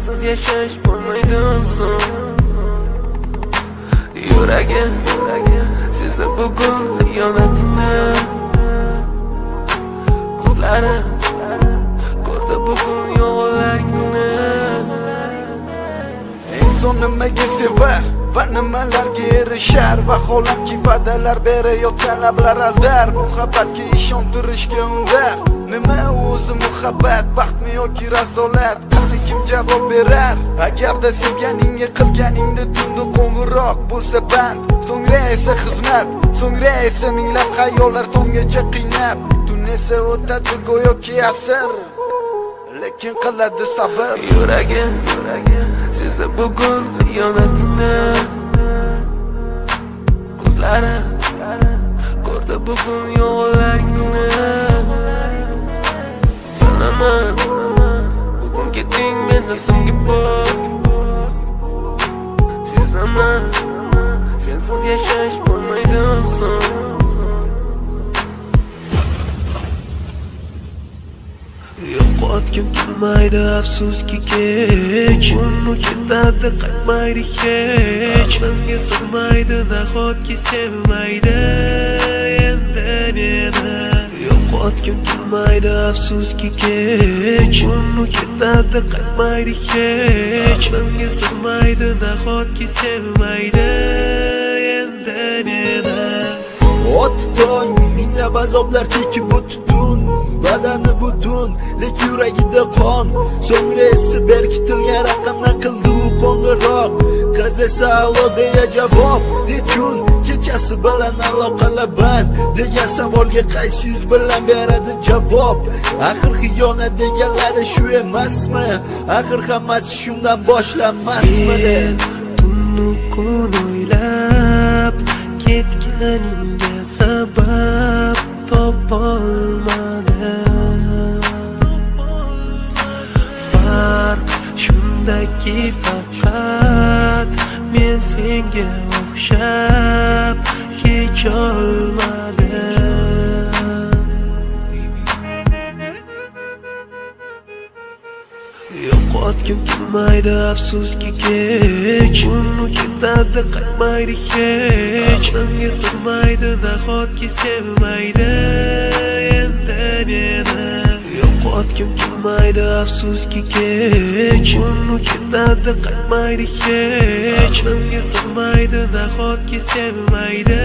sensiz yashash bo'lmaydi so'ng. Yuragim sezdi bugun xiyonatingni, ko'zlarim ko'rdi bugun yolg'onlaringni. Inson nimaga sevar va nimalarga erishar, vaholanki va'dalar berayotgan lablar aldar, muhabbatga ishontirishga undar. Nima o'zi muhabbat, baxtmi yoki razolat? Qani kim javob berar? Agarda sevganingga qilganingda tunda qo'ng'iroq bo'lsa band, so'ngra esa xizmat, so'ngra esa minglab xayollar tonggacha qiynab, tun esa o'tadi go'yoki asr, lekin qiladi sabr. Yuragim sezdi bugun xiyonatingni, ko'zlarim ko'rdi bugun yolg'onlaringni. Bilaman bugun ketding mendan so'nggi bor, sezaman sensiz yashash bo'lmaydi so'ng. Yo'qotgim kelmaydi afsuski kech, uni ketadi qaytmaydi hech. Menga sig'maydi nahotki sevmaydi endi meni. Yo'qotgim kelmaydi afsuski kech, uni ketadi qaytmaydi hech. Menga sig'maydi nahotki sevmaydi endi meni. Ot tong minglab azoblar chekib o'tdun, badani butun, lek yuragida qon. So'ngra esi berkitilgan raqamdan qildi u qo'ng'iroq. Qiz esa allo deya javob. Nechun kechasi bilan aloqalar band degan savolga qaysi yuz bilan beradi javob? Axir xiyonat deganlari shu emasmi? Axir hammasi shundan boshlanmasmidi? Tunni kun o'ylab ketganingga sabab topolmadim. Farq shundaki faqat men senga o'xshab kecholmadim. Yo'qotgim kelmaydi afsuski kech, uni ketadi qaytmaydi hech. Menga sig'maydi nahotki sevmaydi endi meni. Yo'qotgim kelmaydi afsuski kech, uni ketadi qaytmaydi hech. Menga sig'maydi nahotki sevmaydi